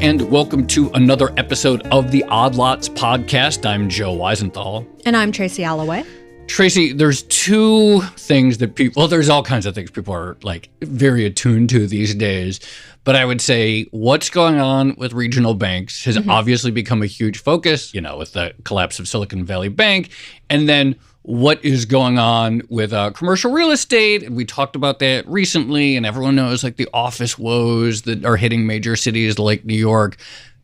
and welcome to another episode of the Odd Lots podcast. I'm Joe Weisenthal. And I'm Tracy Alloway. Tracy, there's two things that there's all kinds of things people are like very attuned to these days. But I would say what's going on with regional banks has obviously become a huge focus, with the collapse of Silicon Valley Bank. And then what is going on with commercial real estate. And we talked about that recently, and everyone knows like the office woes that are hitting major cities like New York.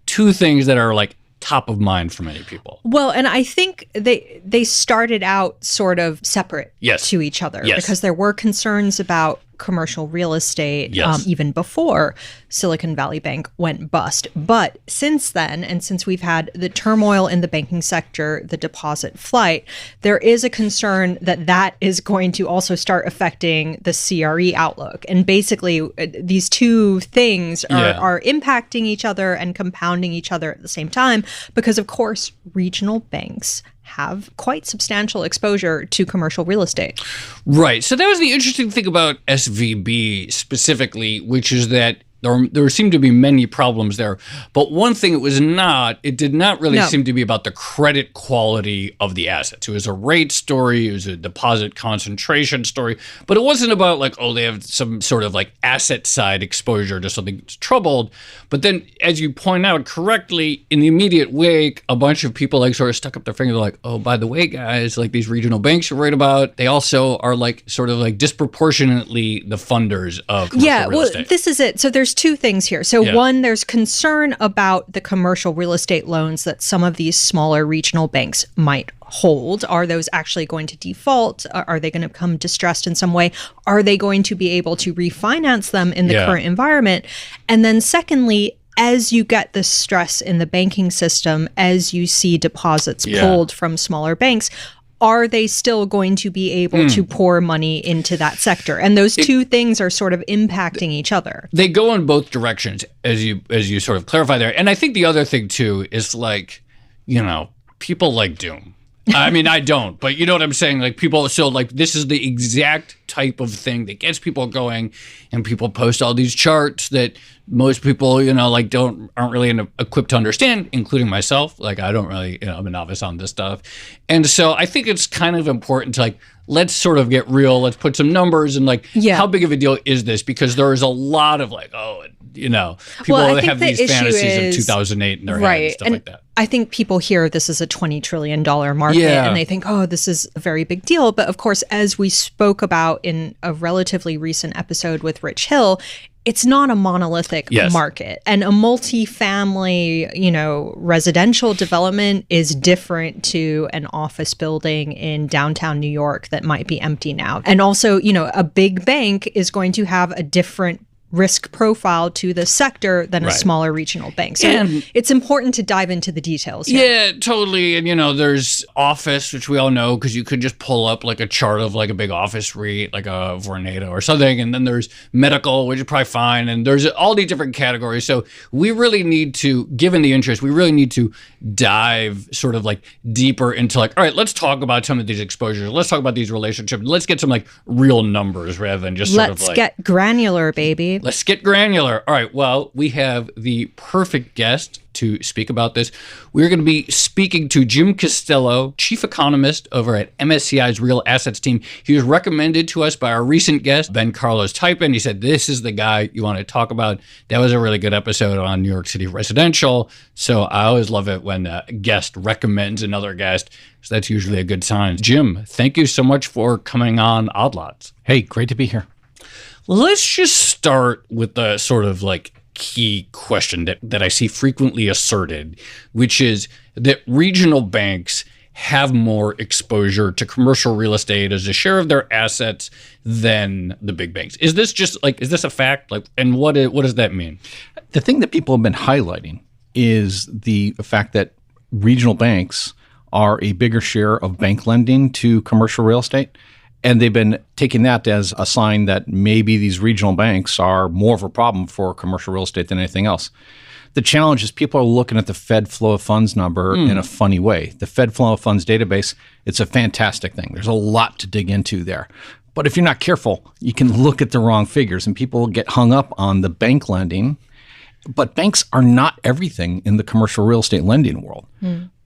Two things that are like top of mind for many people. Well, and I think they started out sort of separate to each other because there were concerns about commercial real estate even before Silicon Valley Bank went bust. But since then, and since we've had the turmoil in the banking sector, the deposit flight, there is a concern that is going to also start affecting the CRE outlook. And basically, these two things are impacting each other and compounding each other at the same time because, of course, regional banks have quite substantial exposure to commercial real estate. Right. So that was the interesting thing about SVB specifically, which is that there seemed to be many problems there. But one thing it did not really seem to be about the credit quality of the assets. It was a rate story. It was a deposit concentration story. But it wasn't about like, they have some sort of like asset side exposure to something that's troubled. But then, as you point out correctly, in the immediate wake, a bunch of people like sort of stuck up their finger like, by the way, guys, like these regional banks you're right about, they also are like sort of like disproportionately the funders of commercial real estate. This is it. So there's two things here. So one, there's concern about the commercial real estate loans that some of these smaller regional banks might hold. Are those actually going to default? Are they going to become distressed in some way? Are they going to be able to refinance them in the current environment? And then secondly, as you get the stress in the banking system, as you see deposits pulled from smaller banks, are they still going to be able to pour money into that sector? And those two things are sort of impacting each other. They go in both directions, as you sort of clarify there. And I think the other thing, too, is like, people like doom. I mean, I don't, but you know what I'm saying? Like people, so like this is the exact type of thing that gets people going, and people post all these charts that most people, like aren't really equipped to understand, including myself. Like I don't really, I'm a novice on this stuff. And so I think it's kind of important to like, let's sort of get real. Let's put some numbers and like, how big of a deal is this? Because there is a lot of like, people that have these fantasies of 2008 in their head and stuff like that. I think people hear this is a $20 trillion market and they think, this is a very big deal. But of course, as we spoke about in a relatively recent episode with Rich Hill, it's not a monolithic market. And a multifamily, residential development is different to an office building in downtown New York that might be empty now. And also, a big bank is going to have a different risk profile to the sector than a smaller regional bank. So it's important to dive into the details here. Yeah, totally. And, there's office, which we all know, because you could just pull up like a chart of like a big office REIT, like a Vornado or something. And then there's medical, which is probably fine. And there's all these different categories. So we really need to, given the interest, we really need to dive sort of like deeper into like, all right, let's talk about some of these exposures. Let's talk about these relationships. Let's get some like real numbers rather than just sort of like. Let's get granular, baby. Let's get granular. All right. Well, we have the perfect guest to speak about this. We're going to be speaking to Jim Costello, chief economist over at MSCI's Real Assets team. He was recommended to us by our recent guest, Ben Carlos Typin. He said, this is the guy you want to talk about. That was a really good episode on New York City residential. So I always love it when a guest recommends another guest. So that's usually a good sign. Jim, thank you so much for coming on Odd Lots. Hey, great to be here. Let's just start with the sort of like key question that I see frequently asserted, which is that regional banks have more exposure to commercial real estate as a share of their assets than the big banks. Is this just like, is this a fact? Like, and what does that mean? The thing that people have been highlighting is the fact that regional banks are a bigger share of bank lending to commercial real estate. And they've been taking that as a sign that maybe these regional banks are more of a problem for commercial real estate than anything else. The challenge is people are looking at the Fed flow of funds number in a funny way. The Fed flow of funds database, it's a fantastic thing. There's a lot to dig into there. But if you're not careful, you can look at the wrong figures, and people get hung up on the bank lending But banks are not everything in the commercial real estate lending world.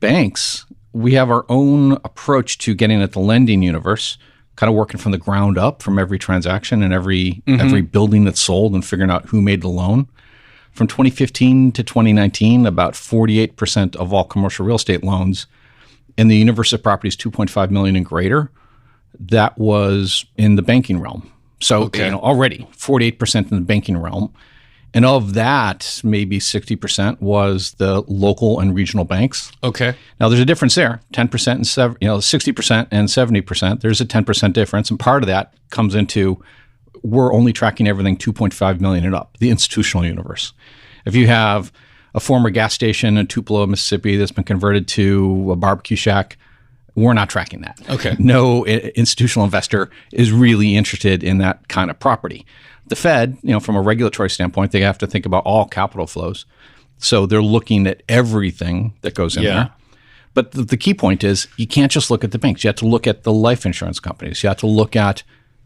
Banks, we have our own approach to getting at the lending universe, kind of working from the ground up from every transaction and every building that's sold and figuring out who made the loan. From 2015 to 2019, about 48% of all commercial real estate loans in the universe of properties 2.5 million and greater, that was in the banking realm. So already 48% in the banking realm. And of that, maybe 60% was the local and regional banks. Okay. Now, there's a difference there, 10% and 60% and 70%. There's a 10% difference. And part of that comes into we're only tracking everything 2.5 million and up, the institutional universe. If you have a former gas station in Tupelo, Mississippi that's been converted to a barbecue shack, we're not tracking that. Okay. No institutional investor is really interested in that kind of property. The Fed, from a regulatory standpoint, they have to think about all capital flows. So they're looking at everything that goes in there. But the key point is you can't just look at the banks. You have to look at the life insurance companies. You have to look at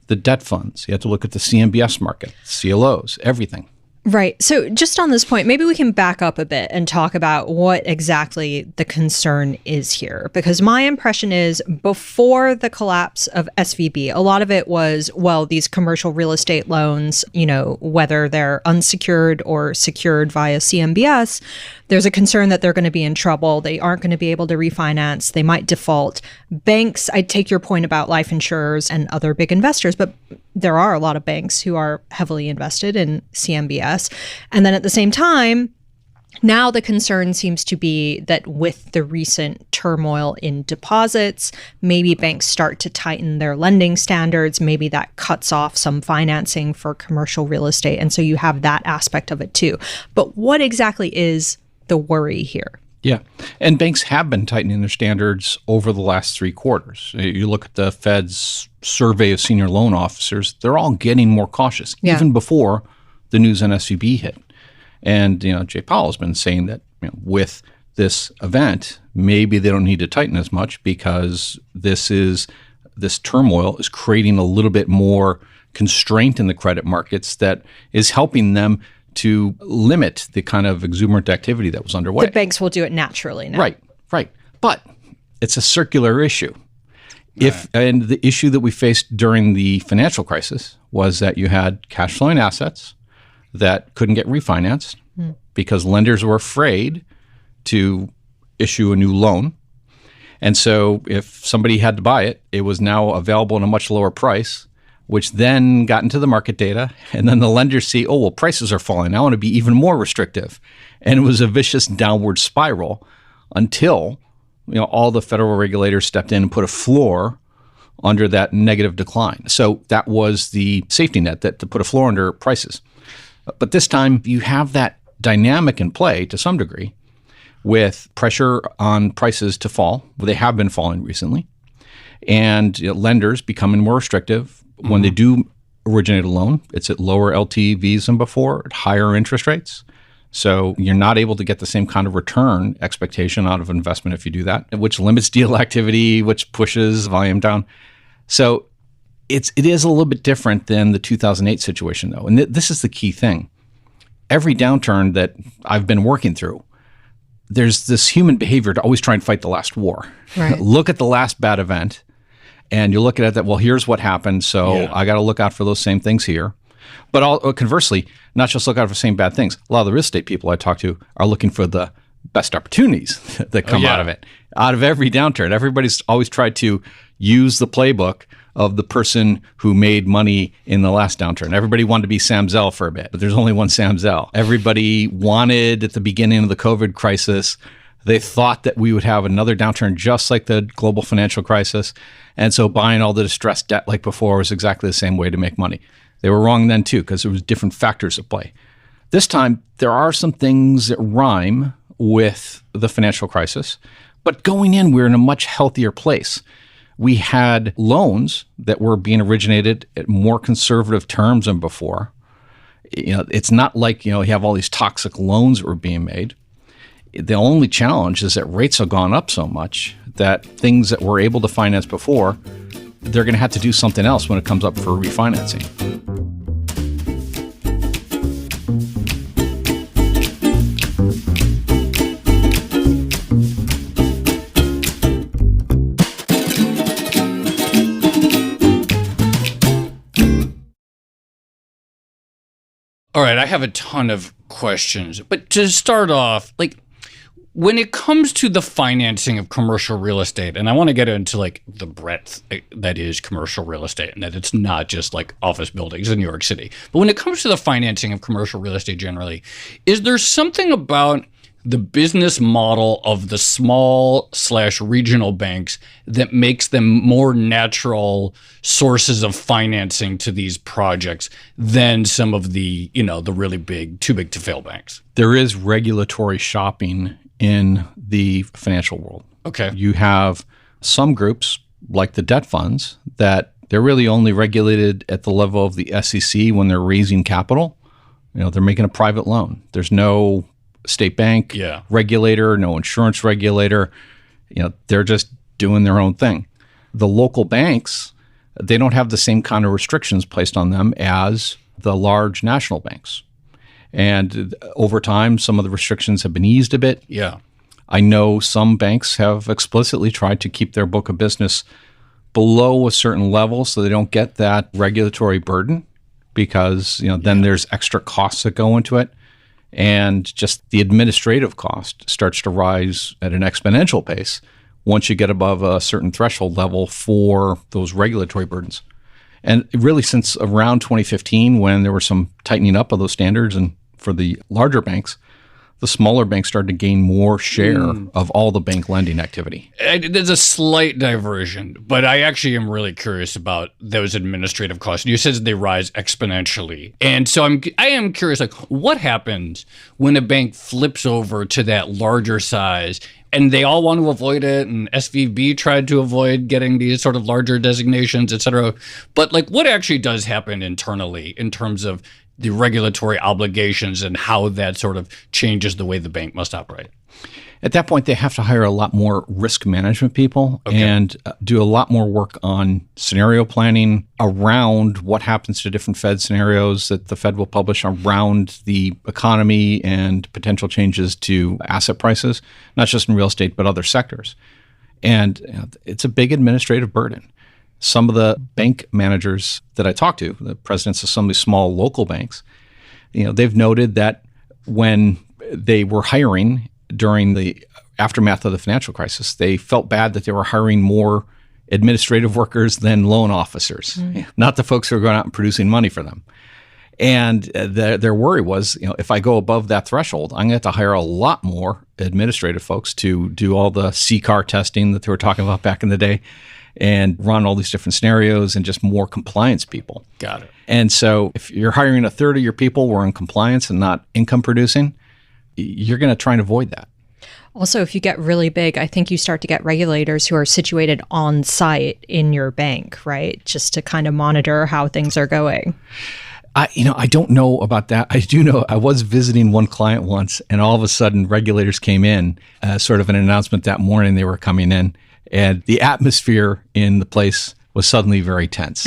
the debt funds. You have to look at the CMBS market, CLOs, everything. Right. So just on this point, maybe we can back up a bit and talk about what exactly the concern is here. Because my impression is before the collapse of SVB, a lot of it was, well, these commercial real estate loans, whether they're unsecured or secured via CMBS, there's a concern that they're going to be in trouble. They aren't going to be able to refinance. They might default. Banks, I take your point about life insurers and other big investors, but there are a lot of banks who are heavily invested in CMBS. And then at the same time, now the concern seems to be that with the recent turmoil in deposits, maybe banks start to tighten their lending standards. Maybe that cuts off some financing for commercial real estate. And so you have that aspect of it too. But what exactly is the worry here? Yeah. And banks have been tightening their standards over the last 3 quarters. You look at the Fed's survey of senior loan officers, they're all getting more cautious, even before the news on SVB hit. And, Jay Powell has been saying that with this event, maybe they don't need to tighten as much because this turmoil is creating a little bit more constraint in the credit markets that is helping them to limit the kind of exuberant activity that was underway. The banks will do it naturally now. Right. But it's a circular issue. And the issue that we faced during the financial crisis was that you had cash flowing assets that couldn't get refinanced because lenders were afraid to issue a new loan. And so if somebody had to buy it, it was now available at a much lower price, which then got into the market data. And then the lenders see, prices are falling. I want to be even more restrictive. And it was a vicious downward spiral until all the federal regulators stepped in and put a floor under that negative decline. So that was the safety net to put a floor under prices. But this time you have that dynamic in play to some degree with pressure on prices to fall. They have been falling recently. And lenders becoming more restrictive. When they do originate a loan, it's at lower LTVs than before, at higher interest rates. So you're not able to get the same kind of return expectation out of investment if you do that, which limits deal activity, which pushes volume down. So it is a little bit different than the 2008 situation, though. And this is the key thing. Every downturn that I've been working through, there's this human behavior to always try and fight the last war. Right. Look at the last bad event, and you look at it that, here's what happened, so I got to look out for those same things here. But conversely, not just look out for the same bad things. A lot of the real estate people I talk to are looking for the best opportunities that come out of it. Out of every downturn, everybody's always tried to use the playbook of the person who made money in the last downturn. Everybody wanted to be Sam Zell for a bit, but there's only one Sam Zell. Everybody wanted at the beginning of the COVID crisis, they thought that we would have another downturn just like the global financial crisis. And so buying all the distressed debt like before was exactly the same way to make money. They were wrong then too, because there was different factors at play. This time, there are some things that rhyme with the financial crisis, but going in, we're in a much healthier place. We had loans that were being originated at more conservative terms than before. It's not like, you have all these toxic loans that were being made. The only challenge is that rates have gone up so much that things that were able to finance before, they're going to have to do something else when it comes up for refinancing. All right, I have a ton of questions. But to start off, like, when it comes to the financing of commercial real estate, and I want to get into like the breadth that is commercial real estate and that it's not just like office buildings in New York City. But when it comes to the financing of commercial real estate generally, is there something about the business model of the small/regional banks that makes them more natural sources of financing to these projects than some of the, the really big, too big to fail banks? There is regulatory shopping in the financial world. Okay. You have some groups like the debt funds that they're really only regulated at the level of the SEC when they're raising capital. They're making a private loan. There's no state bank regulator, no insurance regulator. They're just doing their own thing. The local banks, they don't have the same kind of restrictions placed on them as the large national banks. And over time, some of the restrictions have been eased a bit. Yeah. I know some banks have explicitly tried to keep their book of business below a certain level so they don't get that regulatory burden because, then there's extra costs that go into it. And just the administrative cost starts to rise at an exponential pace once you get above a certain threshold level for those regulatory burdens. And really since around 2015, when there was some tightening up of those standards and for the larger banks, the smaller banks started to gain more share of all the bank lending activity. There's a slight diversion, but I actually am really curious about those administrative costs. You said they rise exponentially. And so I am curious, like, what happens when a bank flips over to that larger size and they all want to avoid it, and SVB tried to avoid getting these sort of larger designations, et cetera. But like, what actually does happen internally in terms of the regulatory obligations and how that sort of changes the way the bank must operate? At that point, they have to hire a lot more risk management people and do a lot more work on scenario planning around what happens to different Fed scenarios that the Fed will publish around the economy and potential changes to asset prices, not just in real estate, but other sectors. And it's a big administrative burden. Some of the bank managers that I talked to, the presidents of some of these small local banks, they've noted that when they were hiring during the aftermath of the financial crisis, they felt bad that they were hiring more administrative workers than loan officers, not the folks who are going out and producing money for them. And their worry was, if I go above that threshold, I'm going to have to hire a lot more administrative folks to do all the CCAR testing that they were talking about back in the day and run all these different scenarios and just more compliance people. Got it. And so if you're hiring a third of your people who are in compliance and not income producing, you're going to try and avoid that. Also, if you get really big, I think you start to get regulators who are situated on site in your bank, right? Just to kind of monitor how things are going. I don't know about that. I do know I was visiting one client once, and all of a sudden regulators came in, sort of an announcement that morning they were coming in, and the atmosphere in the place was suddenly very tense.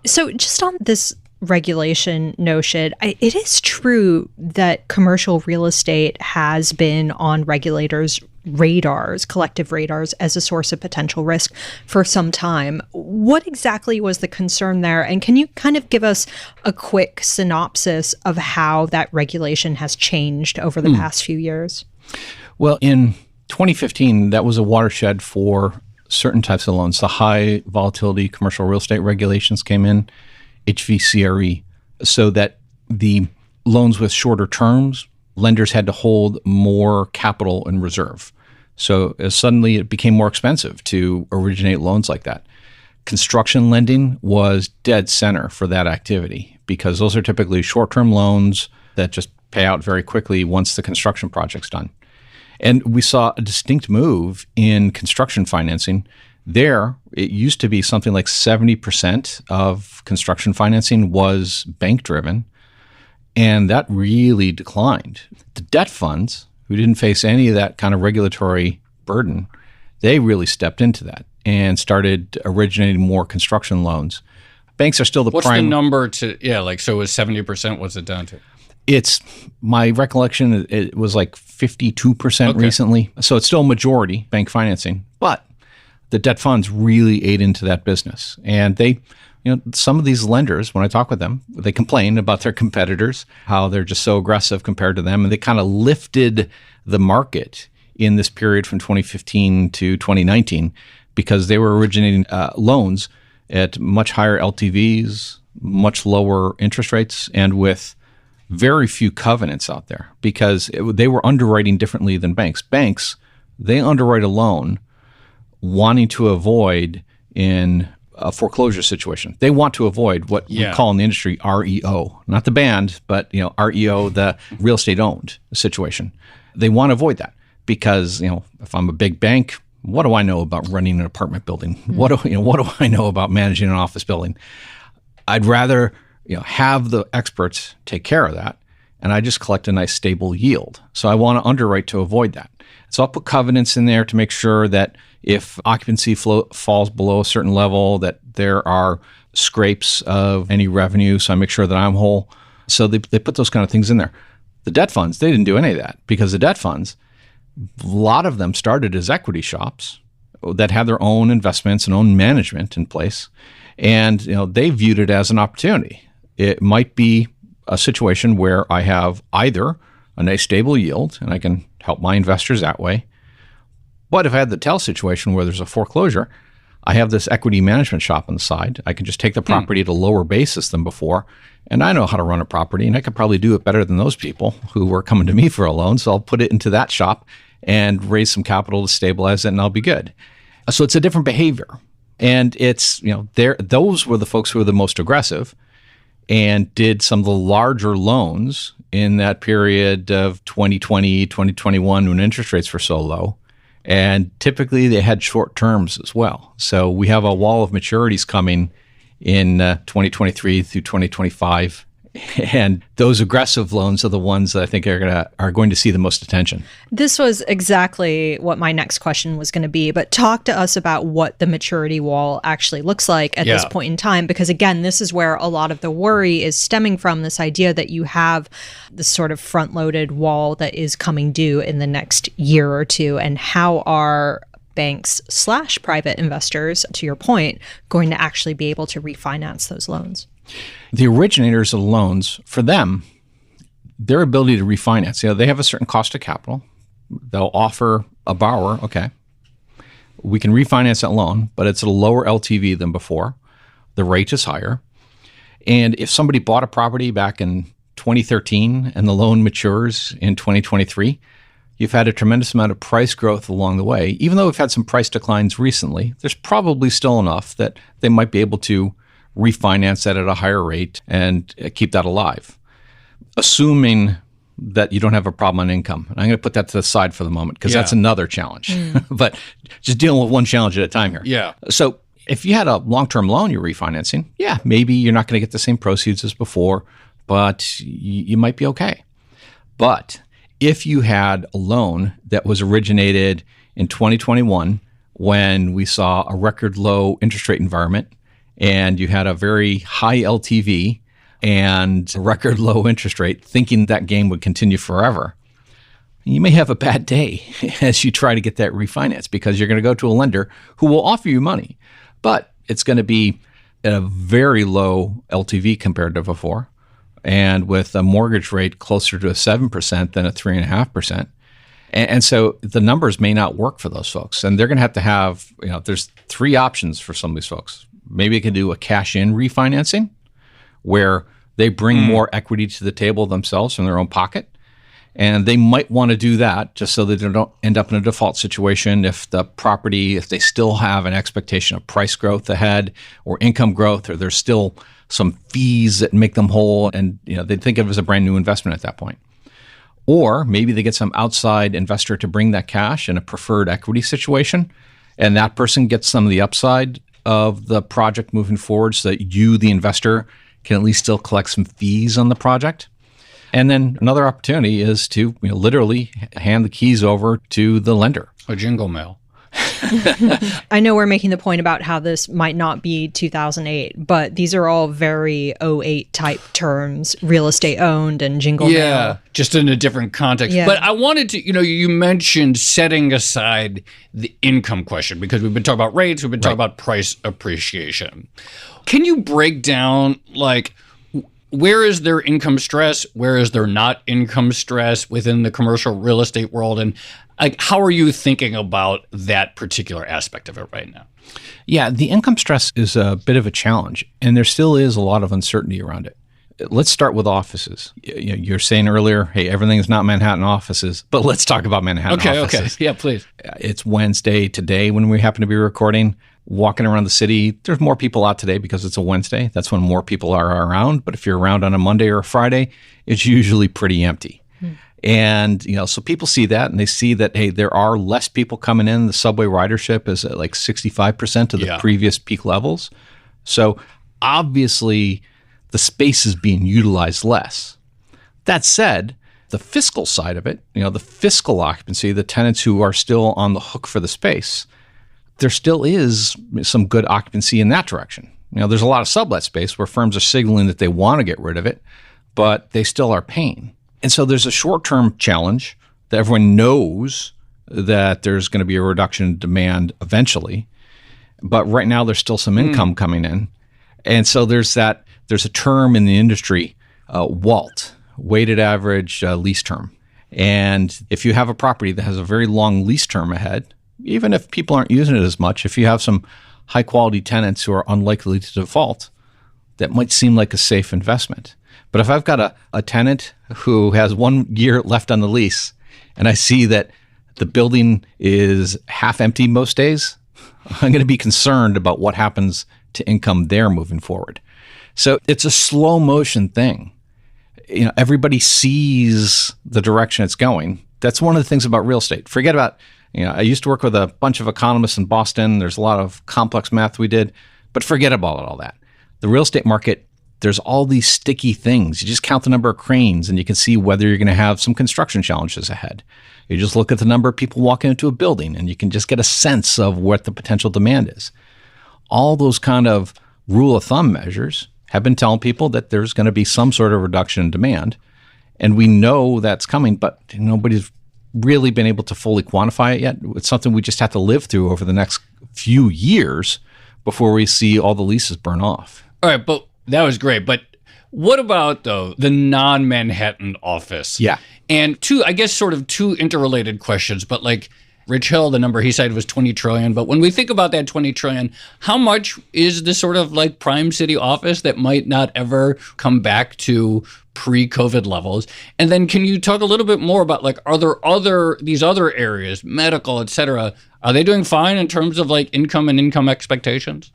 So just on this regulation notion, it is true that commercial real estate has been on regulators' radars, collective radars, as a source of potential risk for some time. What exactly was the concern there? And can you kind of give us a quick synopsis of how that regulation has changed over the past few years? Well, in 2015, that was a watershed for certain types of loans. The high volatility commercial real estate regulations came in, HVCRE, so that the loans with shorter terms, lenders had to hold more capital in reserve. So suddenly it became more expensive to originate loans like that. Construction lending was dead center for that activity because those are typically short-term loans that just pay out very quickly once the construction project's done. And we saw a distinct move in construction financing. There, it used to be something like 70% of construction financing was bank-driven, and that really declined. The debt funds, who didn't face any of that kind of regulatory burden, they really stepped into that and started originating more construction loans. Banks are still the prime. What's the number to, so it was 70%, what's it down to? It's, my recollection, it was like 52% recently. So it's still a majority bank financing. But the debt funds really ate into that business. And they, some of these lenders, when I talk with them, they complain about their competitors, how they're just so aggressive compared to them. And they kind of lifted the market in this period from 2015 to 2019 because they were originating loans at much higher LTVs, much lower interest rates, and with very few covenants out there because they were underwriting differently than banks. Banks, they underwrite a loan wanting to avoid in a foreclosure situation. They want to avoid what we call in the industry REO, not the band, but REO, the real estate owned situation. They want to avoid that because if I'm a big bank, what do I know about running an apartment building? What do I know about managing an office building? I'd rather have the experts take care of that, and I just collect a nice stable yield. So I want to underwrite to avoid that. So I'll put covenants in there to make sure that if occupancy falls below a certain level, that there are scrapes of any revenue. So I make sure that I'm whole. So they put those kind of things in there. The debt funds, they didn't do any of that because the debt funds, a lot of them started as equity shops that had their own investments and own management in place. And they viewed it as an opportunity. It might be a situation where I have either a nice stable yield and I can help my investors that way. But if I had the tail situation where there's a foreclosure, I have this equity management shop on the side. I can just take the property at a lower basis than before. And I know how to run a property, and I could probably do it better than those people who were coming to me for a loan. So I'll put it into that shop and raise some capital to stabilize it, and I'll be good. So it's a different behavior. And it's, those were the folks who were the most aggressive and did some of the larger loans in that period of 2020, 2021 when interest rates were so low. And typically they had short terms as well. So we have a wall of maturities coming in 2023 through 2025. And those aggressive loans are the ones that I think are going to see the most attention. This was exactly what my next question was going to be. But talk to us about what the maturity wall actually looks like at this point in time. Because again, this is where a lot of the worry is stemming from, this idea that you have this sort of front-loaded wall that is coming due in the next year or two. And how are banks / private investors, to your point, going to actually be able to refinance those loans? The originators of loans, for them, their ability to refinance, they have a certain cost of capital. They'll offer a borrower, okay, we can refinance that loan, but it's at a lower LTV than before. The rate is higher. And if somebody bought a property back in 2013 and the loan matures in 2023, you've had a tremendous amount of price growth along the way. Even though we've had some price declines recently, there's probably still enough that they might be able to refinance that at a higher rate and keep that alive, assuming that you don't have a problem on income. And I'm going to put that to the side for the moment because that's another challenge. But just dealing with one challenge at a time here. Yeah. So if you had a long-term loan you're refinancing, maybe you're not going to get the same proceeds as before, but you might be okay. But if you had a loan that was originated in 2021 when we saw a record low interest rate environment, and you had a very high LTV and a record low interest rate, thinking that game would continue forever, you may have a bad day as you try to get that refinance because you're going to go to a lender who will offer you money, but it's going to be at a very low LTV compared to before, and with a mortgage rate closer to a 7% than a 3.5%. And so the numbers may not work for those folks. And they're going to have, there's three options for some of these folks. Maybe they can do a cash-in refinancing where they bring more equity to the table themselves from their own pocket. And they might want to do that just so that they don't end up in a default situation if they still have an expectation of price growth ahead or income growth, or there's still some fees that make them whole, and they think of it as a brand new investment at that point. Or maybe they get some outside investor to bring that cash in a preferred equity situation, and that person gets some of the upside of the project moving forward so that you, the investor, can at least still collect some fees on the project. And then another opportunity is to literally hand the keys over to the lender. A jingle mail. I know we're making the point about how this might not be 2008, but these are all very 08 type terms, real estate owned and jingle mail. Just in a different context. Yeah. But I wanted to, you mentioned setting aside the income question because we've been talking about rates, we've been talking about price appreciation. Can you break down, like, where is there income stress? Where is there not income stress within the commercial real estate world? And like, how are you thinking about that particular aspect of it right now? Yeah, the income stress is a bit of a challenge, and there still is a lot of uncertainty around it. Let's start with offices. You're saying earlier, hey, everything is not Manhattan offices, but let's talk about Manhattan offices. Okay, yeah, please. It's Wednesday today when we happen to be recording. Walking around the city, there's more people out today because it's a Wednesday. That's when more people are around. But if you're around on a Monday or a Friday, it's usually pretty empty. And, so people see that and they see that, hey, there are less people coming in. The subway ridership is at like 65% of the previous peak levels. So obviously the space is being utilized less. That said, the fiscal side of it, the fiscal occupancy, the tenants who are still on the hook for the space, there still is some good occupancy in that direction. There's a lot of sublet space where firms are signaling that they want to get rid of it, but they still are paying. And so there's a short-term challenge that everyone knows that there's going to be a reduction in demand eventually. But right now there's still some income coming in. And so there's a term in the industry, WALT, weighted average lease term. And if you have a property that has a very long lease term ahead, even if people aren't using it as much, if you have some high-quality tenants who are unlikely to default, that might seem like a safe investment. But if I've got a tenant who has 1 year left on the lease and I see that the building is half empty most days, I'm going to be concerned about what happens to income there moving forward. So it's a slow motion thing. Everybody sees the direction it's going. That's one of the things about real estate. Forget about, I used to work with a bunch of economists in Boston. There's a lot of complex math we did, but forget about all that. The real estate market, there's all these sticky things. You just count the number of cranes and you can see whether you're going to have some construction challenges ahead. You just look at the number of people walking into a building and you can just get a sense of what the potential demand is. All those kind of rule of thumb measures have been telling people that there's going to be some sort of reduction in demand. And we know that's coming, but nobody's really been able to fully quantify it yet. It's something we just have to live through over the next few years before we see all the leases burn off. All right, but that was great. But what about, though, the non-Manhattan office? Yeah. And two interrelated questions, but like Rich Hill, the number he cited was 20 trillion. But when we think about that 20 trillion, how much is the sort of like prime city office that might not ever come back to pre-COVID levels? And then can you talk a little bit more about like, are there these other areas, medical, et cetera, are they doing fine in terms of like income and income expectations?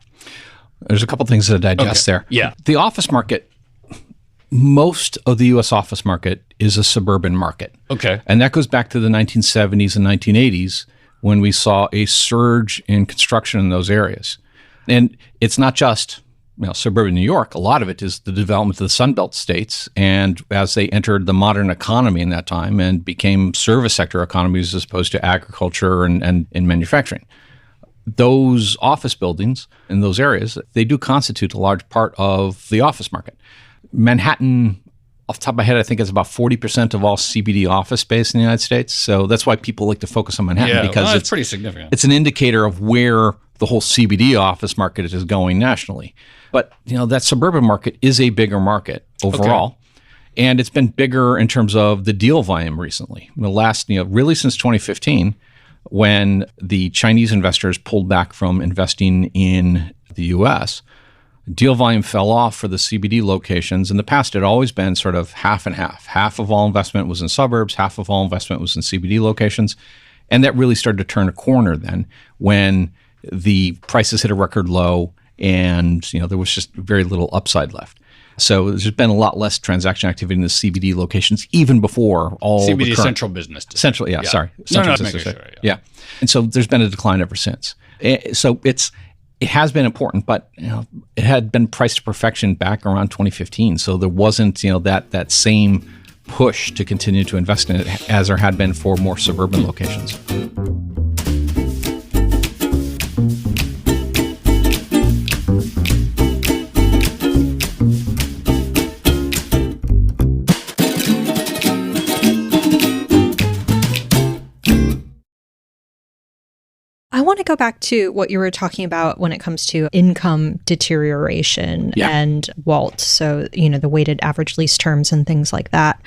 There's a couple things to digest there. Yeah. The office market, most of the U.S. office market is a suburban market. Okay. And that goes back to the 1970s and 1980s when we saw a surge in construction in those areas. And it's not just suburban New York. A lot of it is the development of the Sunbelt states. And as they entered the modern economy in that time and became service sector economies as opposed to agriculture and manufacturing. Those office buildings in those areas, they do constitute a large part of the office market. Manhattan, off the top of my head, I think it's about 40% of all CBD office space in the United States. So that's why people like to focus on Manhattan because it's pretty significant. It's an indicator of where the whole CBD office market is going nationally. But that suburban market is a bigger market overall. Okay. And it's been bigger in terms of the deal volume recently. The last, really since 2015, when the Chinese investors pulled back from investing in the U.S., deal volume fell off for the CBD locations. In the past, it had always been sort of half and half. Half of all investment was in suburbs, half of all investment was in CBD locations. And that really started to turn a corner then when the prices hit a record low and there was just very little upside left. So there's been a lot less transaction activity in the CBD locations even before all CBD the current, central business district. Central, yeah, sorry. Central business district. Yeah. And so there's been a decline ever since. So it has been important, but it had been priced to perfection back around 2015. So there wasn't that same push to continue to invest in it as there had been for more suburban locations. go back to what you were talking about when it comes to income deterioration and WALT, so, the weighted average lease terms and things like that.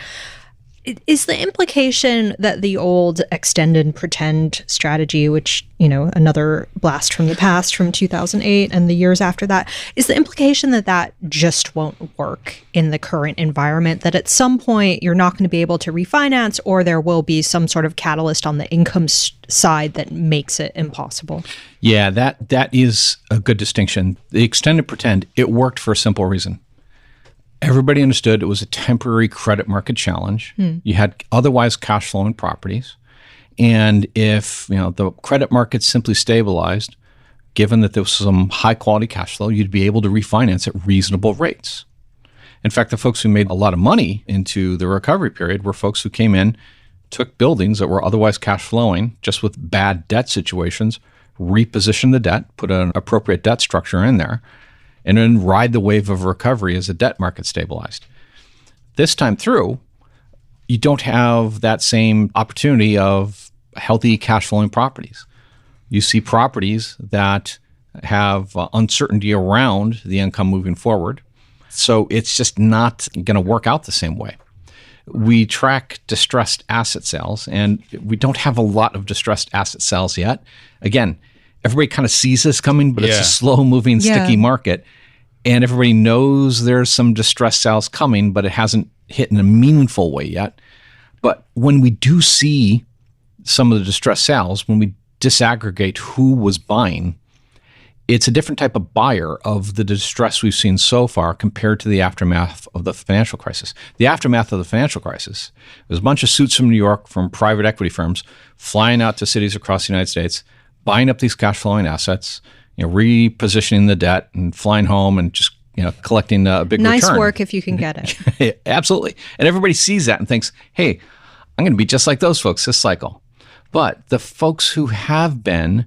Is the implication that the old extend and pretend strategy, which, another blast from the past from 2008 and the years after that, is the implication that that just won't work in the current environment, that at some point you're not going to be able to refinance, or there will be some sort of catalyst on the income side that makes it impossible? Yeah, that is a good distinction. The extend and pretend, it worked for a simple reason. Everybody understood it was a temporary credit market challenge. You had otherwise cash flowing properties. And if the credit market simply stabilized, given that there was some high quality cash flow, you'd be able to refinance at reasonable rates. In fact, the folks who made a lot of money into the recovery period were folks who came in, took buildings that were otherwise cash flowing, just with bad debt situations, repositioned the debt, put an appropriate debt structure in there, and then ride the wave of recovery as the debt market stabilized. This time through, you don't have that same opportunity of healthy cash flowing properties. You see properties that have uncertainty around the income moving forward. So it's just not going to work out the same way. We track distressed asset sales, and we don't have a lot of distressed asset sales yet. Again, everybody kind of sees this coming, but it's a slow-moving, sticky market. And everybody knows there's some distressed sales coming, but it hasn't hit in a meaningful way yet. But when we do see some of the distressed sales, when we disaggregate who was buying, it's a different type of buyer of the distress we've seen so far compared to the aftermath of the financial crisis. The aftermath of the financial crisis was a bunch of suits from New York from private equity firms flying out to cities across the United States, buying up these cash flowing assets, repositioning the debt and flying home and just collecting a big return. Nice work if you can get it. Absolutely. And everybody sees that and thinks, hey, I'm going to be just like those folks this cycle. But the folks who have been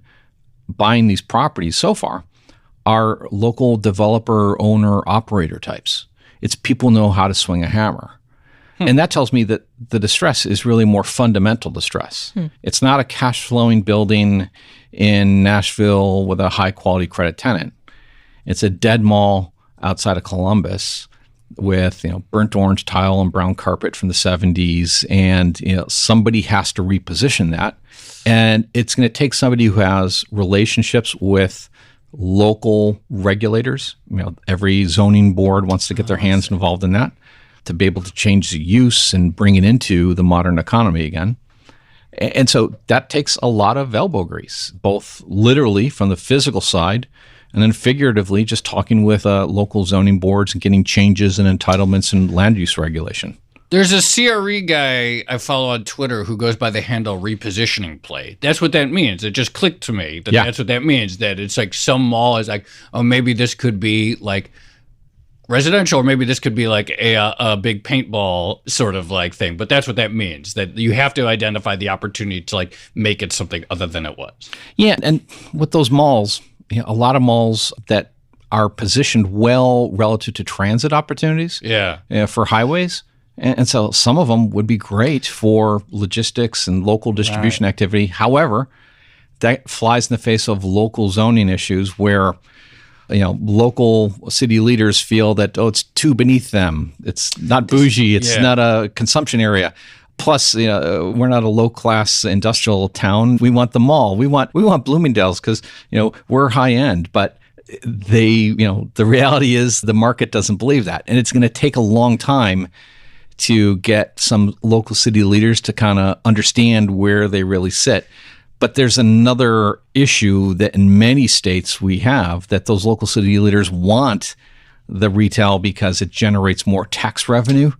buying these properties so far are local developer, owner, operator types. It's people who know how to swing a hammer. And that tells me that the distress is really more fundamental distress. It's not a cash flowing building in Nashville with a high quality credit tenant. It's a dead mall outside of Columbus with burnt orange tile and brown carpet from the 70s, and somebody has to reposition that. And it's going to take somebody who has relationships with local regulators. Every zoning board wants to get their hands involved in that, to be able to change the use and bring it into the modern economy again. And so that takes a lot of elbow grease, both literally from the physical side and then figuratively just talking with local zoning boards and getting changes in entitlements and land use regulation. There's a CRE guy I follow on Twitter who goes by the handle repositioning play. That's what that means. It just clicked to me that that's what that means, that it's like some mall is like, oh, maybe this could be like residential, or maybe this could be like a big paintball sort of like thing. But that's what that means, that you have to identify the opportunity to like make it something other than it was. Yeah, and with those malls, a lot of malls that are positioned well relative to transit opportunities for highways. And so some of them would be great for logistics and local distribution activity. However, that flies in the face of local zoning issues where local city leaders feel that, it's too beneath them. It's not bougie. It's not a consumption area. Plus, we're not a low-class industrial town. We want the mall. We want Bloomingdale's because, we're high-end. But the reality is the market doesn't believe that. And it's going to take a long time to get some local city leaders to kind of understand where they really sit. But there's another issue that in many states we have, that those local city leaders want the retail because it generates more tax revenue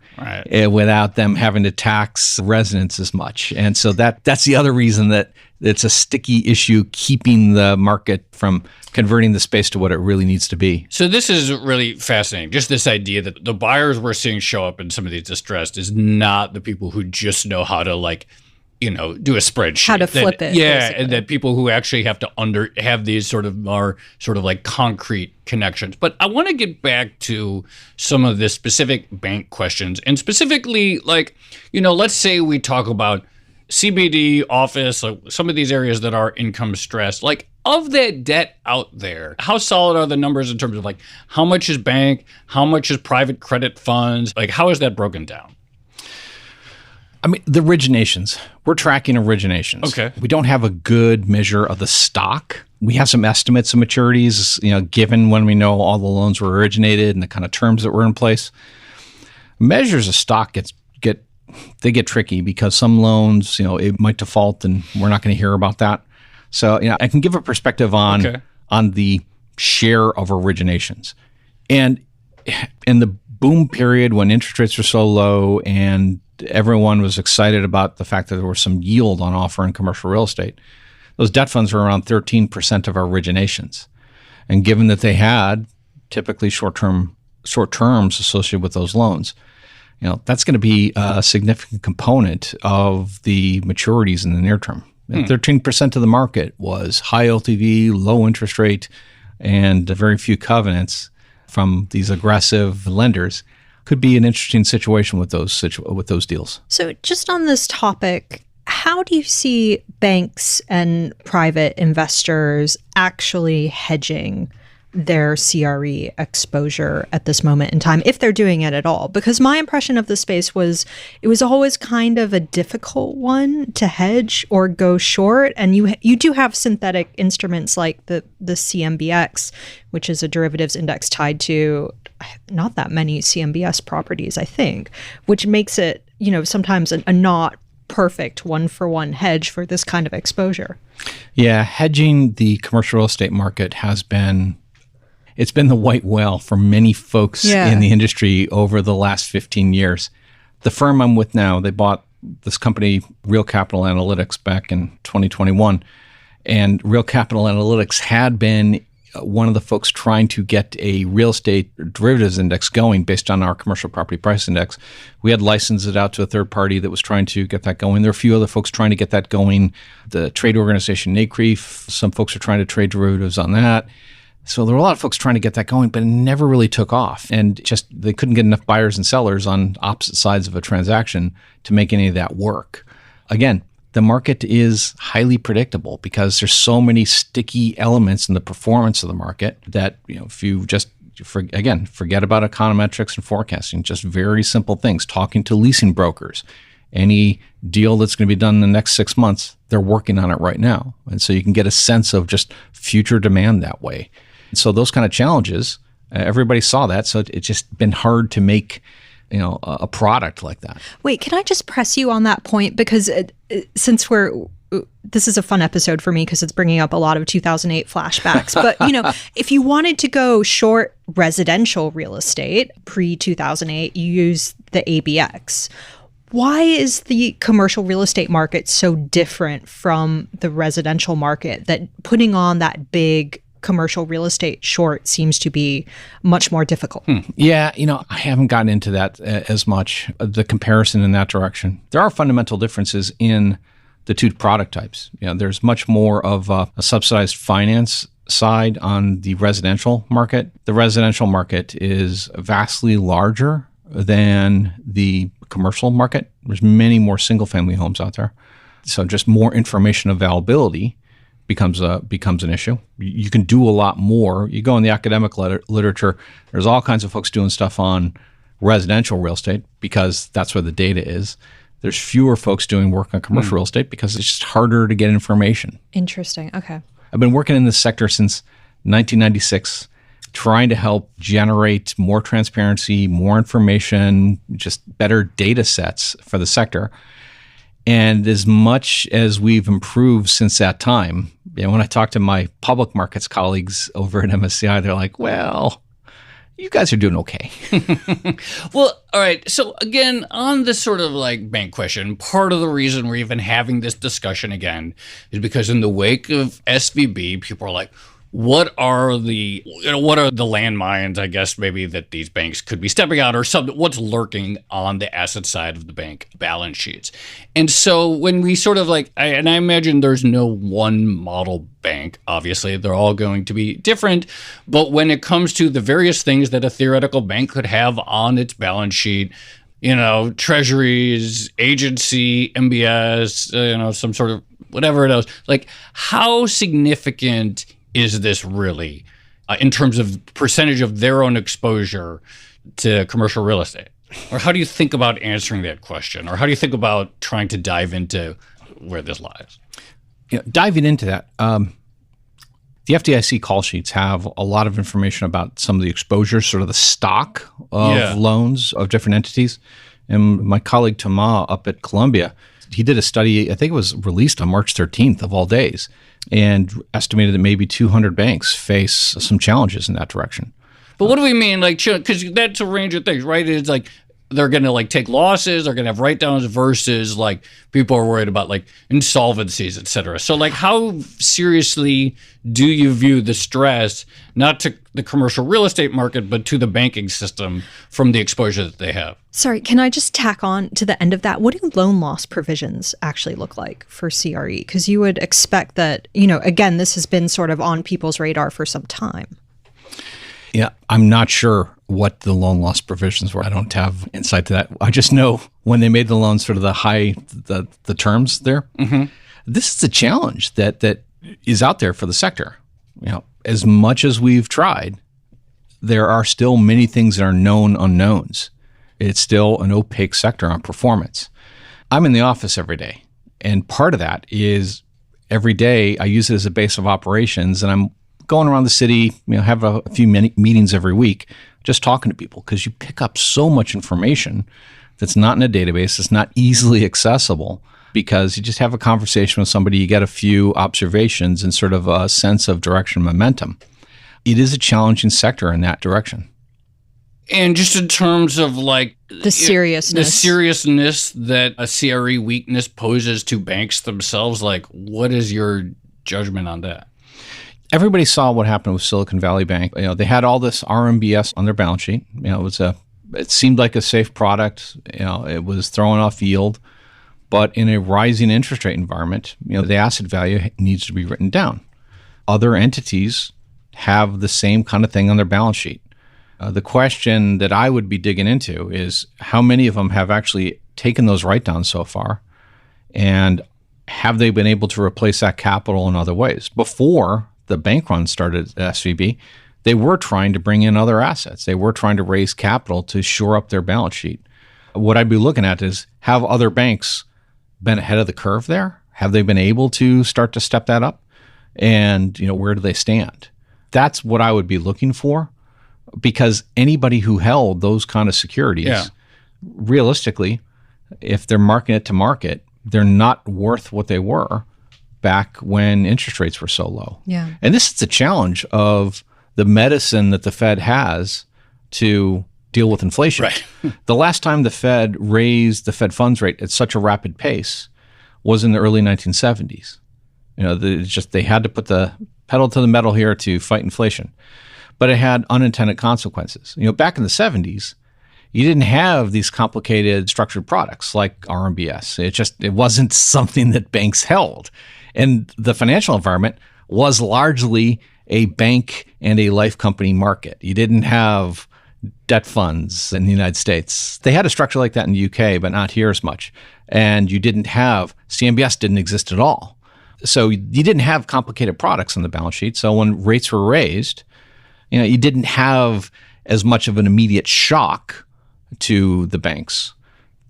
without them having to tax residents as much. And so that's the other reason that it's a sticky issue, keeping the market from converting the space to what it really needs to be. So this is really fascinating. Just this idea that the buyers we're seeing show up in some of these distressed is not the people who just know how to do a spreadsheet. How to flip it. Yeah, basically. and that people who actually have to have these sort of more sort of like concrete connections. But I want to get back to some of the specific bank questions, and specifically let's say we talk about CBD, office, like some of these areas that are income stressed, like of that debt out there, how solid are the numbers in terms of like how much is bank, how much is private credit funds? Like how is that broken down? I mean, the originations, we're tracking originations. Okay. We don't have a good measure of the stock. We have some estimates of maturities, given when we know all the loans were originated and the kind of terms that were in place. Measures of stock get tricky because some loans, it might default and we're not going to hear about that. So, I can give a perspective on the share of originations. And in the boom period when interest rates were so low and everyone was excited about the fact that there was some yield on offer in commercial real estate, those debt funds were around 13% of our originations. And given that they had typically short terms associated with those loans, that's going to be a significant component of the maturities in the near term. 13% of the market was high LTV, low interest rate, and very few covenants from these aggressive lenders. Could be an interesting situation with those deals. So just on this topic, how do you see banks and private investors actually hedging their CRE exposure at this moment in time, if they're doing it at all? Because my impression of the space was it was always kind of a difficult one to hedge or go short. And you do have synthetic instruments like the CMBX, which is a derivatives index tied to not that many CMBS properties, I think, which makes it, sometimes a not perfect one-for-one hedge for this kind of exposure. Yeah, hedging the commercial real estate market it's been the white whale for many folks in the industry over the last 15 years. The firm I'm with now, they bought this company, Real Capital Analytics, back in 2021. And Real Capital Analytics had been one of the folks trying to get a real estate derivatives index going based on our commercial property price index. We had licensed it out to a third party that was trying to get that going. There are a few other folks trying to get that going. The trade organization, NCREIF, some folks are trying to trade derivatives on that. So there were a lot of folks trying to get that going, but it never really took off. And just they couldn't get enough buyers and sellers on opposite sides of a transaction to make any of that work. Again, the market is highly predictable because there's so many sticky elements in the performance of the market that, if you just, forget about econometrics and forecasting, just very simple things, talking to leasing brokers, any deal that's going to be done in the next 6 months, they're working on it right now. And so you can get a sense of just future demand that way. So those kind of challenges, everybody saw that. So it's just been hard to make, a product like that. Wait, can I just press you on that point? Because since this is a fun episode for me because it's bringing up a lot of 2008 flashbacks. But, if you wanted to go short residential real estate pre-2008, you use the ABX. Why is the commercial real estate market so different from the residential market that putting on that big commercial real estate short seems to be much more difficult? Yeah, I haven't gotten into that as much, the comparison in that direction. There are fundamental differences in the two product types. There's much more of a subsidized finance side on the residential market. The residential market is vastly larger than the commercial market. There's many more single-family homes out there. So just more information availability becomes an issue. You can do a lot more. You go in the academic literature, there's all kinds of folks doing stuff on residential real estate because that's where the data is. There's fewer folks doing work on commercial real estate because it's just harder to get information. Interesting. Okay. I've been working in this sector since 1996, trying to help generate more transparency, more information, just better data sets for the sector. And as much as we've improved since that time, when I talk to my public markets colleagues over at MSCI, they're like, well, you guys are doing okay. Well, all right. So again, on this sort of like bank question, part of the reason we're even having this discussion again is because in the wake of SVB, people are like, what are the landmines, I guess, maybe that these banks could be stepping out, or something, what's lurking on the asset side of the bank balance sheets? And so when we sort of like, I imagine there's no one model bank, obviously, they're all going to be different. But when it comes to the various things that a theoretical bank could have on its balance sheet, treasuries, agency, MBS, some sort of whatever it is. Like, how significant is this really in terms of percentage of their own exposure to commercial real estate? Or how do you think about answering that question? Or how do you think about trying to dive into where this lies? Diving into that, the FDIC call sheets have a lot of information about some of the exposures, sort of the stock of loans of different entities. And my colleague Thomas up at Columbia, he did a study, I think it was released on March 13th of all days, and estimated that maybe 200 banks face some challenges in that direction. But what do we mean? Like, because that's a range of things, right? It's like they're going to take losses, they're going to have write-downs versus people are worried about insolvencies, et cetera. So how seriously do you view the stress, not to the commercial real estate market, but to the banking system from the exposure that they have? Sorry, can I just tack on to the end of that? What do loan loss provisions actually look like for CRE? Because you would expect that, again, this has been sort of on people's radar for some time. Yeah, I'm not sure what the loan loss provisions were. I don't have insight to that. I just know when they made the loans, sort of the terms there. Mm-hmm. This is a challenge that is out there for the sector. As much as we've tried, there are still many things that are known unknowns. It's still an opaque sector on performance. I'm in the office every day, and part of that is every day I use it as a base of operations, and I'm going around the city, have a few meetings every week, just talking to people, because you pick up so much information that's not in a database, it's not easily accessible, because you just have a conversation with somebody, you get a few observations and sort of a sense of direction and momentum. It is a challenging sector in that direction. And just in terms of the seriousness that a CRE weakness poses to banks themselves, what is your judgment on that? Everybody saw what happened with Silicon Valley Bank. They had all this RMBS on their balance sheet. It seemed like a safe product. It was throwing off yield, but in a rising interest rate environment, the asset value needs to be written down. Other entities have the same kind of thing on their balance sheet. The question that I would be digging into is how many of them have actually taken those write-downs so far, and have they been able to replace that capital in other ways? Before the bank run started at SVB, they were trying to bring in other assets. They were trying to raise capital to shore up their balance sheet. What I'd be looking at is, have other banks been ahead of the curve there? Have they been able to start to step that up? And, where do they stand? That's what I would be looking for, because anybody who held those kind of securities, realistically, if they're marking it to market, they're not worth what they were back when interest rates were so low. Yeah. And this is the challenge of the medicine that the Fed has to deal with inflation. Right. The last time the Fed raised the Fed funds rate at such a rapid pace was in the early 1970s. They had to put the pedal to the metal here to fight inflation. But it had unintended consequences. Back in the 70s, you didn't have these complicated structured products like RMBS. It wasn't something that banks held. And the financial environment was largely a bank and a life company market. You didn't have debt funds in the United States. They had a structure like that in the UK, but not here as much. And you didn't have, CMBS didn't exist at all. So you didn't have complicated products on the balance sheet. So when rates were raised, you didn't have as much of an immediate shock to the banks.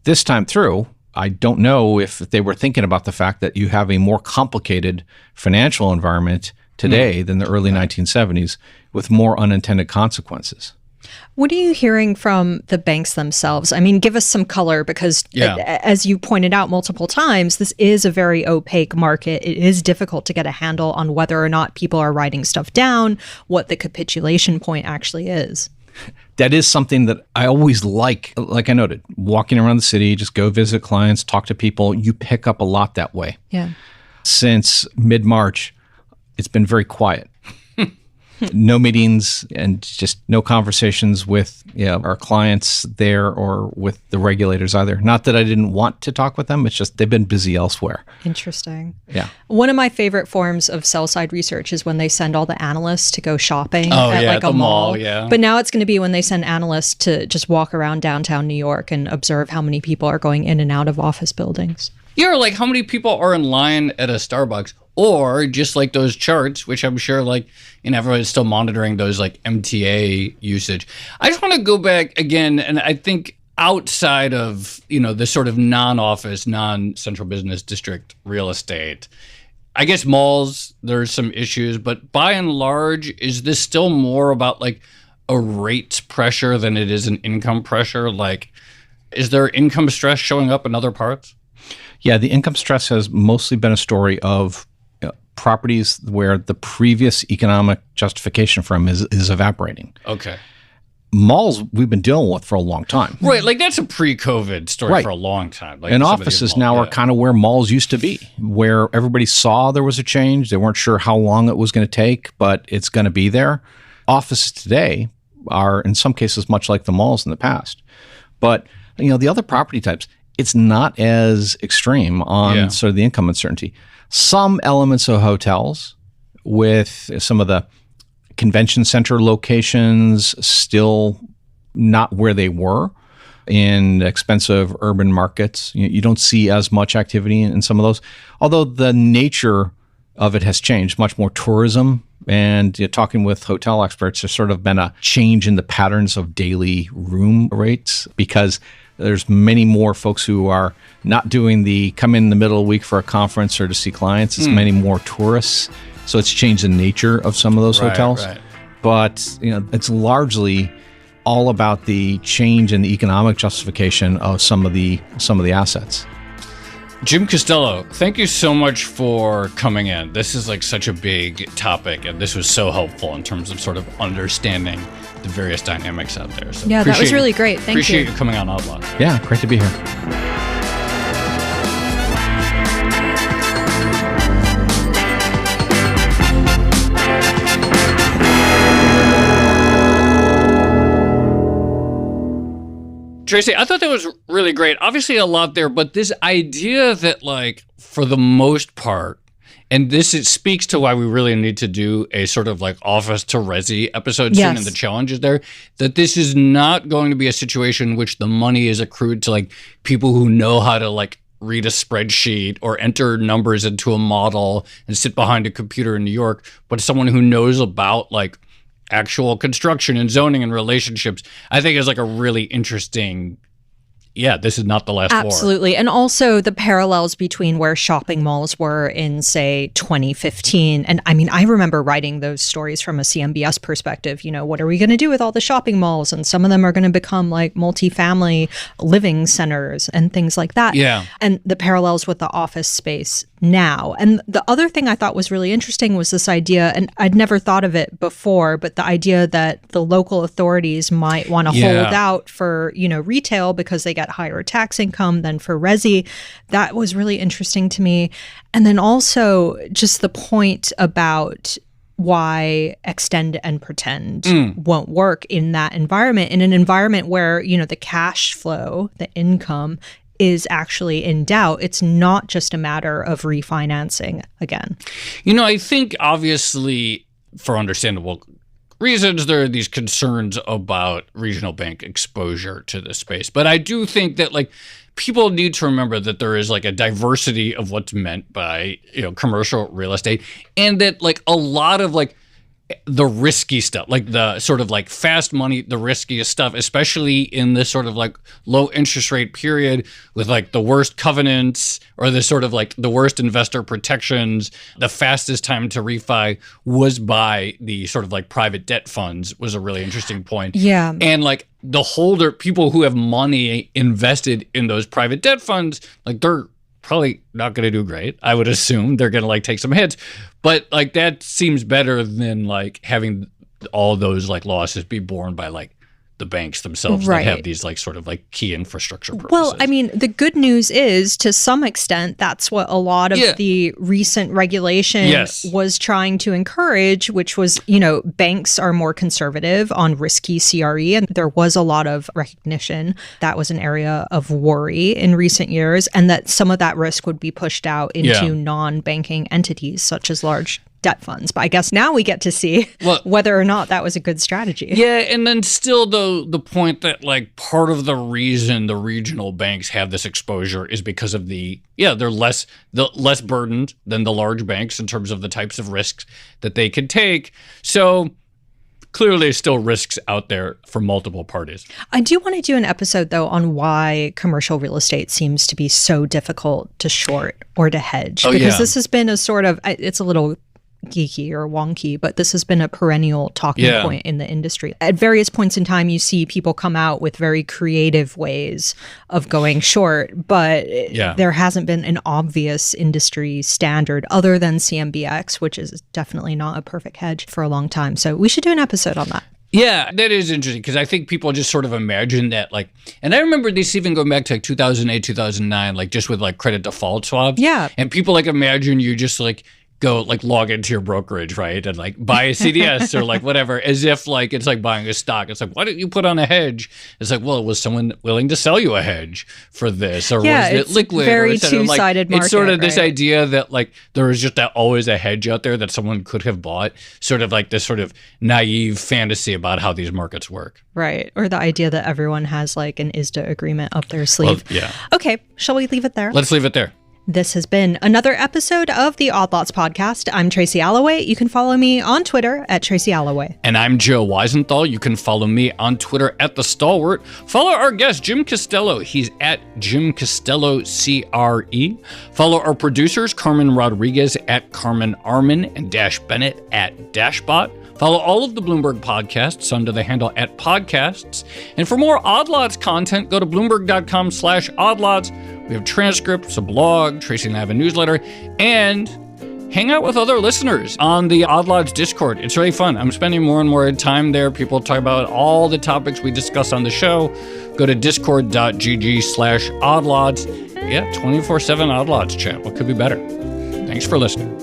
This time through, I don't know if they were thinking about the fact that you have a more complicated financial environment today than the early 1970s with more unintended consequences. What are you hearing from the banks themselves? I mean, give us some color, because as you pointed out multiple times, this is a very opaque market. It is difficult to get a handle on whether or not people are writing stuff down, what the capitulation point actually is. That is something that I always like I noted, walking around the city, just go visit clients, talk to people. You pick up a lot that way. Yeah. Since mid-March, it's been very quiet. no meetings and just no conversations with our clients there or with the regulators either. Not that I didn't want to talk with them. It's just they've been busy elsewhere. Interesting. Yeah. One of my favorite forms of sell-side research is when they send all the analysts to go shopping at a mall. Yeah. But now it's going to be when they send analysts to just walk around downtown New York and observe how many people are going in and out of office buildings. Yeah, like how many people are in line at a Starbucks, or just like those charts, which I'm sure everyone's still monitoring those like MTA usage. I just want to go back again, and I think outside of, the sort of non-office, non-central business district real estate, I guess malls, there's some issues, but by and large, is this still more about like a rates pressure than it is an income pressure? Like, is there income stress showing up in other parts? Yeah, the income stress has mostly been a story of properties where the previous economic justification for them is evaporating. Okay. Malls we've been dealing with for a long time. Right, like that's a pre-COVID story for a long time. Like and offices now are kind of where malls used to be, where everybody saw there was a change. They weren't sure how long it was going to take, but it's going to be there. Offices today are in some cases much like the malls in the past. But the other property types, it's not as extreme on sort of the income uncertainty. Some elements of hotels with some of the convention center locations still not where they were in expensive urban markets. You don't see as much activity in some of those, although the nature of it has changed, much more tourism. And talking with hotel experts, there's sort of been a change in the patterns of daily room rates because there's many more folks who are not doing the come in the middle of the week for a conference or to see clients. It's many more tourists. So it's changed the nature of some of those hotels. Right. But it's largely all about the change in the economic justification of some of the assets. Jim Costello, thank you so much for coming in. This is like such a big topic, and this was so helpful in terms of sort of understanding the various dynamics out there. So that was really great. Thank you. Appreciate you coming on Outlaw. Yeah, great to be here. Tracy, I thought that was really great. Obviously a lot there, but this idea that like for the most part, and it speaks to why we really need to do a sort of like office to resi episode soon and the challenges there, that this is not going to be a situation in which the money is accrued to like people who know how to like read a spreadsheet or enter numbers into a model and sit behind a computer in New York, but someone who knows about like actual construction and zoning and relationships, I think is like a really interesting, this is not the last war. Absolutely. And also the parallels between where shopping malls were in, say, 2015. And I mean, I remember writing those stories from a CMBS perspective. What are we going to do with all the shopping malls? And some of them are going to become like multifamily living centers and things like that. Yeah. And the parallels with the office space now. And the other thing I thought was really interesting was this idea, and I'd never thought of it before, but the idea that the local authorities might want to hold out for, retail because they get higher tax income than for resi. That was really interesting to me. And then also just the point about why extend and pretend won't work in that environment, in an environment where, the cash flow, the income is actually in doubt. It's not just a matter of refinancing again. I think obviously for understandable reasons, there are these concerns about regional bank exposure to the space. But I do think that like people need to remember that there is like a diversity of what's meant by, commercial real estate, and that like a lot of like the risky stuff, like the sort of like fast money, the riskiest stuff, especially in this sort of like low interest rate period with like the worst covenants or the sort of like the worst investor protections, the fastest time to refi was by the sort of like private debt funds was a really interesting point. Yeah. And like the people who have money invested in those private debt funds, like they're probably not going to do great. I would assume they're going to like take some hits, but like that seems better than like having all those like losses be borne by like the banks themselves that have these like sort of like key infrastructure purposes. Well, I mean, the good news is to some extent, that's what a lot of the recent regulation was trying to encourage, which was, banks are more conservative on risky CRE. And there was a lot of recognition that was an area of worry in recent years, and that some of that risk would be pushed out into non-banking entities such as large debt funds. But I guess now we get to see whether or not that was a good strategy. Yeah, and then still, though, the point that like part of the reason the regional banks have this exposure is because of they're less burdened than the large banks in terms of the types of risks that they can take. So clearly there's still risks out there for multiple parties. I do want to do an episode, though, on why commercial real estate seems to be so difficult to short or to hedge. Because this has been a sort of, it's a little geeky or wonky, but this has been a perennial talking point in the industry. At various points in time, you see people come out with very creative ways of going short, but there hasn't been an obvious industry standard other than CMBX, which is definitely not a perfect hedge for a long time. So we should do an episode on that. Yeah, that is interesting because I think people just sort of imagine that like, and I remember this even going back to like 2008, 2009, like just with like credit default swaps. Yeah. And people like imagine you just like go like log into your brokerage, right? And like buy a CDS or like whatever, as if like it's like buying a stock. It's like, why didn't you put on a hedge? It's like, well, was someone willing to sell you a hedge for this? Or was it liquid? Very two-sided market. It's sort of this idea that like there is just always a hedge out there that someone could have bought, sort of like this sort of naive fantasy about how these markets work. Right. Or the idea that everyone has like an ISDA agreement up their sleeve. Well, yeah. Okay. Shall we leave it there? Let's leave it there. This has been another episode of the Odd Lots podcast. I'm Tracy Alloway. You can follow me on Twitter at Tracy Alloway. And I'm Joe Weisenthal. You can follow me on Twitter at The Stalwart. Follow our guest, Jim Costello. He's at Jim Costello CRE. Follow our producers, Carmen Rodriguez at Carmen Armin and Dash Bennett at Dashbot. Follow all of the Bloomberg podcasts under the handle at podcasts. And for more Odd Lots content, go to Bloomberg.com/oddlots. We have transcripts, a blog, Tracy and I have a newsletter, and hang out with other listeners on the Odd Lots Discord. It's really fun. I'm spending more and more time there. People talk about all the topics we discuss on the show. Go to discord.gg/oddlots. Yeah, 24/7 Odd Lots chat. What could be better? Thanks for listening.